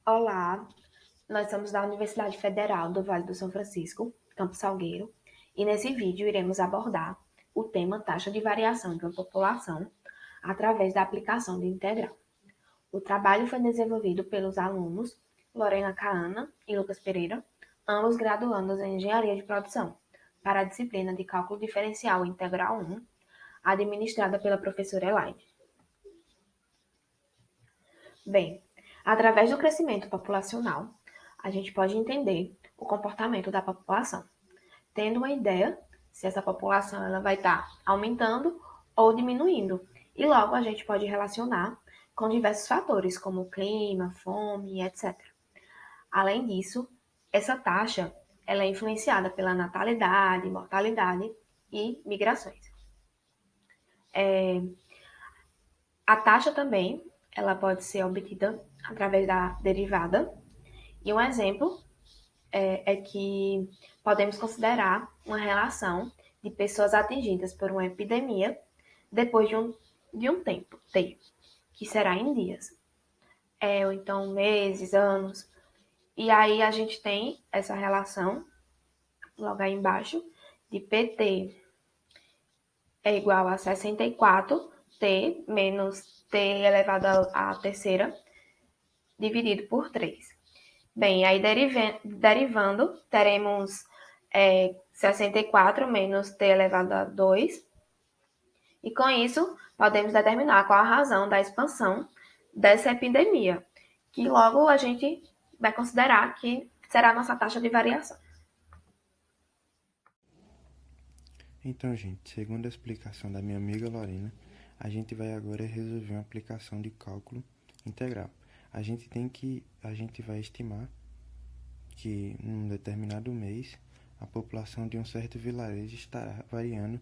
Olá, nós somos da Universidade Federal do Vale do São Francisco, Campo Salgueiro, e nesse vídeo iremos abordar o tema taxa de variação de uma população através da aplicação de integral. O trabalho foi desenvolvido pelos alunos Lorena Caana e Lucas Pereira, ambos graduandos em Engenharia de Produção, para a disciplina de Cálculo Diferencial Integral 1, administrada pela professora Elaine. Bem, através do crescimento populacional, a gente pode entender o comportamento da população, tendo uma ideia se essa população ela vai estar aumentando ou diminuindo. E logo a gente pode relacionar com diversos fatores, como clima, fome, etc. Além disso, essa taxa ela é influenciada pela natalidade, mortalidade e migrações. A taxa também ela pode ser obtida através da derivada. E um exemplo é que podemos considerar uma relação de pessoas atingidas por uma epidemia depois de um tempo, que será em dias, ou então meses, anos. E aí a gente tem essa relação, logo aí embaixo, de PT é igual a 64T menos T elevado à terceira, dividido por 3. Bem, aí derivando, teremos 64 menos t elevado a 2. E com isso, podemos determinar qual a razão da expansão dessa epidemia, que logo a gente vai considerar que será a nossa taxa de variação. Então, gente, segundo a explicação da minha amiga Lorena, a gente vai agora resolver uma aplicação de cálculo integral. A gente vai estimar que num determinado mês a população de um certo vilarejo estará variando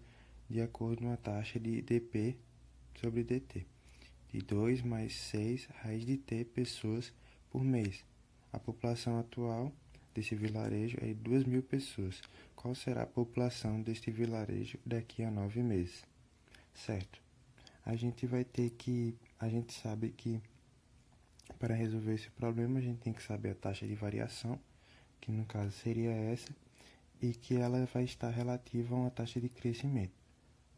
de acordo com a taxa de dp sobre dt, de 2 mais 6 raiz de t pessoas por mês. A população atual desse vilarejo é de 2.000 pessoas. Qual será a população deste vilarejo daqui a 9 meses? Certo. A gente sabe que para resolver esse problema a gente tem que saber a taxa de variação, que no caso seria essa, e que ela vai estar relativa a uma taxa de crescimento.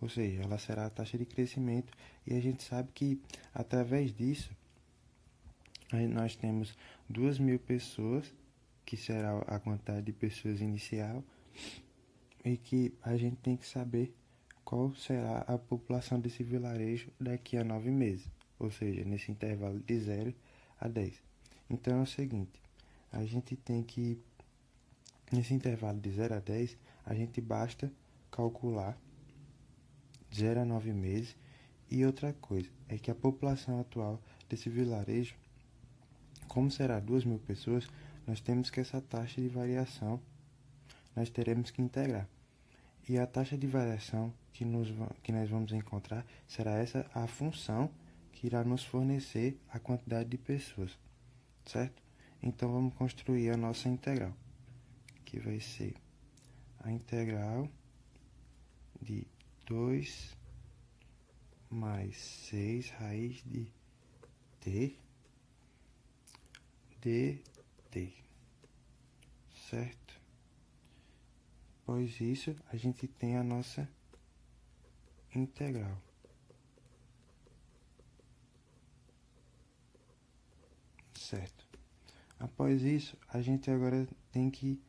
Ou seja, ela será a taxa de crescimento e a gente sabe que através disso nós temos 2.000 pessoas, que será a quantidade de pessoas inicial, e que a gente tem que saber qual será a população desse vilarejo daqui a 9 meses, ou seja, nesse intervalo de 0 a 10. Então é o seguinte, a gente tem que, nesse intervalo de 0 a 10, a gente basta calcular 0 a 9 meses. E outra coisa é que a população atual desse vilarejo, como será 2.000 pessoas, nós temos que essa taxa de variação nós teremos que integrar. E a taxa de variação que nós vamos encontrar será essa a função que irá nos fornecer a quantidade de pessoas, certo? Então vamos construir a nossa integral, que vai ser a integral de 2 mais 6 raiz de t dt, certo? Após isso, a gente tem a nossa integral. Certo. Após isso, a gente agora tem que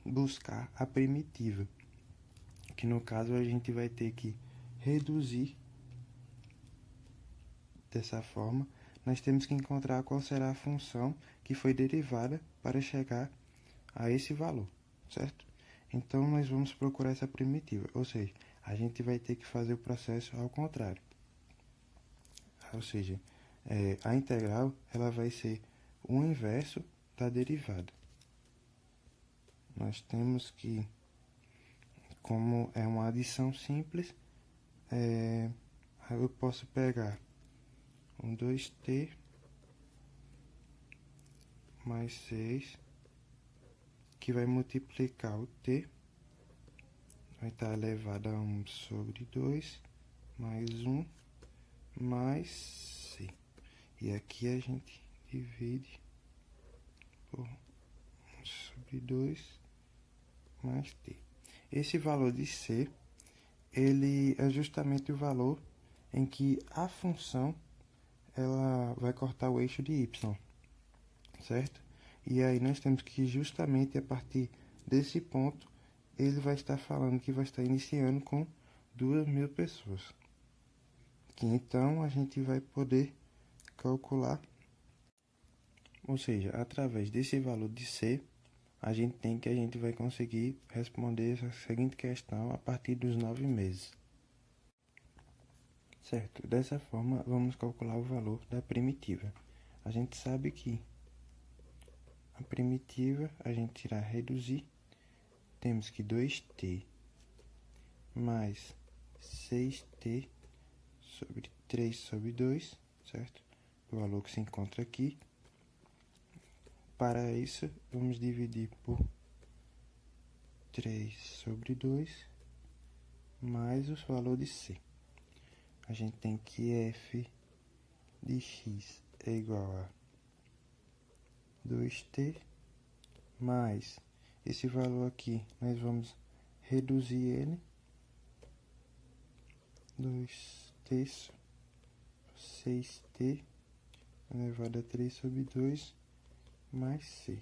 buscar a primitiva, que no caso a gente vai ter que reduzir dessa forma. Nós temos que encontrar qual será a função que foi derivada para chegar a esse valor, certo? Então, nós vamos procurar essa primitiva, ou seja, a gente vai ter que fazer o processo ao contrário. Ou seja, a integral ela vai ser o inverso da derivada. Nós temos que, como é uma adição simples, eu posso pegar um 2t mais 6, que vai multiplicar o t, vai estar elevado a 1 sobre 2, mais 1, mais c. E aqui a gente divide por 1/2 mais t. Esse valor de c, ele é justamente o valor em que a função ela vai cortar o eixo de y, certo? E aí nós temos que justamente a partir desse ponto, ele vai estar falando que vai estar iniciando com 2.000 pessoas. Que então a gente vai poder calcular, ou seja, através desse valor de c, a gente vai conseguir responder essa seguinte questão a partir dos 9 meses. Certo, dessa forma vamos calcular o valor da primitiva. A gente sabe que a primitiva a gente irá reduzir, temos que 2t mais 6t sobre 3 sobre 2, certo? O valor que se encontra aqui. Para isso, vamos dividir por 3 sobre 2 mais o valor de c. A gente tem que f de x é igual a 2t mais esse valor aqui, nós vamos reduzir ele, 2t, 6t elevado a 3 sobre 2 mais c.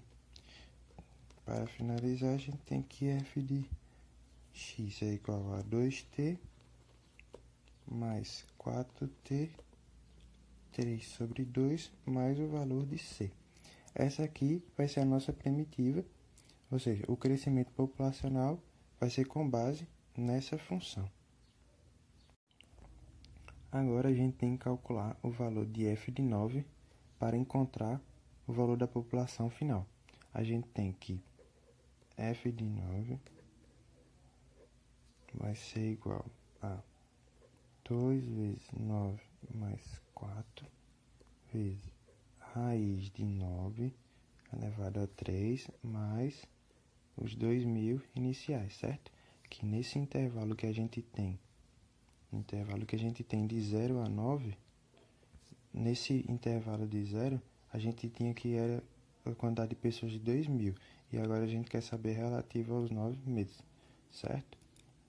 Para finalizar, a gente tem que f de x é igual a 2t mais 4t, 3 sobre 2, mais o valor de c. Essa aqui vai ser a nossa primitiva, ou seja, o crescimento populacional vai ser com base nessa função. Agora a gente tem que calcular o valor de f de 9 para encontrar o valor da população final. A gente tem que f de 9 vai ser igual a 2 vezes 9 mais 4 vezes raiz de 9 elevado a 3 mais os 2.000 iniciais, certo? Que nesse intervalo que a gente tem, de 0 a 9, nesse intervalo de 0, a gente tinha que era a quantidade de pessoas de 2.000, e agora a gente quer saber relativa aos 9 meses, certo?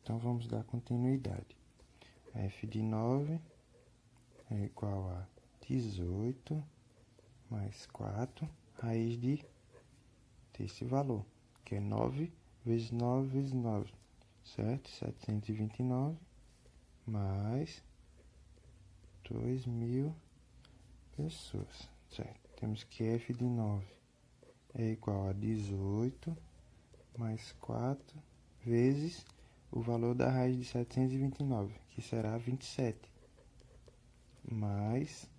Então vamos dar continuidade. F de 9 é igual a 18 mais 4, raiz desse valor, que é 9 vezes 9 vezes 9, certo? 729 mais 2.000 pessoas, certo? Temos que f de 9 é igual a 18 mais 4 vezes o valor da raiz de 729, que será 27, mais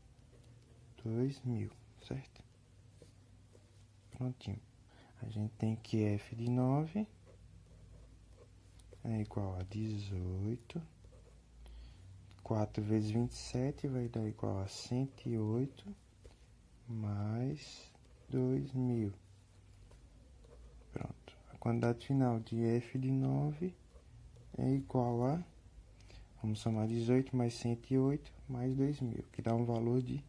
2.000, certo? Prontinho. A gente tem que f de 9 é igual a 18, 4 vezes 27 vai dar igual a 108, mais 2.000. Pronto. A quantidade final de f de 9 é igual a, vamos somar 18 mais 108 mais 2.000, que dá um valor de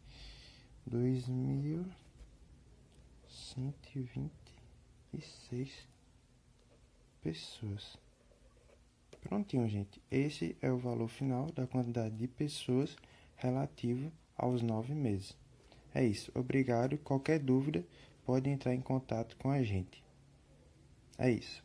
2.126 pessoas. Prontinho, gente. Esse é o valor final da quantidade de pessoas relativo aos 9 meses. É isso. Obrigado. Qualquer dúvida, pode entrar em contato com a gente. É isso.